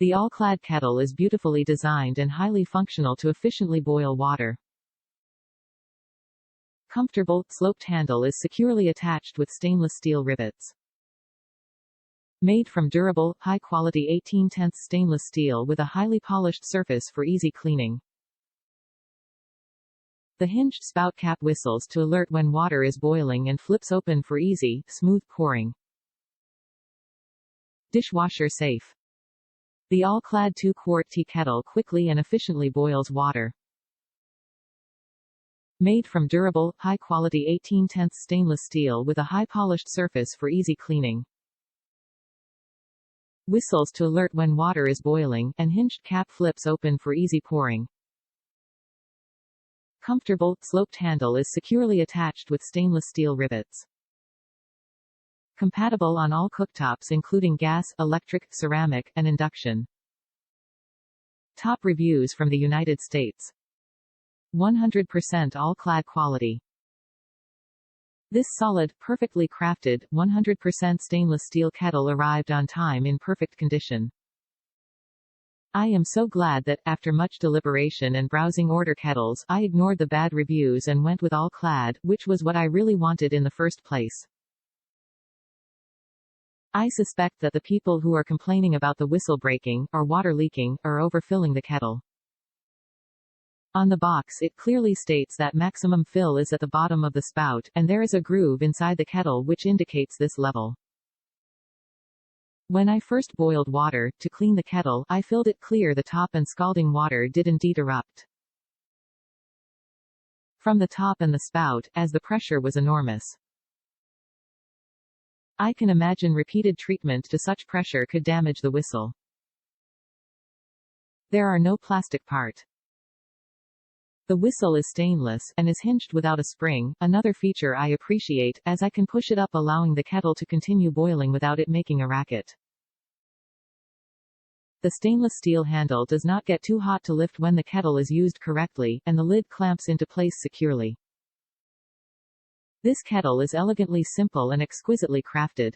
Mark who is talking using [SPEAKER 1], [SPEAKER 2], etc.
[SPEAKER 1] The All-Clad Kettle is beautifully designed and highly functional to efficiently boil water. Comfortable, sloped handle is securely attached with stainless steel rivets. Made from durable, high-quality 18/10 stainless steel with a highly polished surface for easy cleaning. The hinged spout cap whistles to alert when water is boiling and flips open for easy, smooth pouring. Dishwasher safe. The All-Clad 2-quart tea kettle quickly and efficiently boils water. Made from durable, high-quality 18/10 stainless steel with a high-polished surface for easy cleaning. Whistles to alert when water is boiling, and hinged cap flips open for easy pouring. Comfortable, sloped handle is securely attached with stainless steel rivets. Compatible on all cooktops including gas, electric, ceramic, and induction. Top reviews from the United States. 100% all-clad quality. This solid, perfectly crafted, 100% stainless steel kettle arrived on time in perfect condition. I am so glad that, after much deliberation and browsing order kettles, I ignored the bad reviews and went with All-Clad, which was what I really wanted in the first place. I suspect that the people who are complaining about the whistle breaking, or water leaking, are overfilling the kettle. On the box it clearly states that maximum fill is at the bottom of the spout, and there is a groove inside the kettle which indicates this level. When I first boiled water, to clean the kettle, I filled it clear the top and scalding water did indeed erupt from the top and the spout, as the pressure was enormous. I can imagine repeated treatment to such pressure could damage the whistle. There are no plastic part. The whistle is stainless, and is hinged without a spring, another feature I appreciate, as I can push it up allowing the kettle to continue boiling without it making a racket. The stainless steel handle does not get too hot to lift when the kettle is used correctly, and the lid clamps into place securely. This kettle is elegantly simple and exquisitely crafted.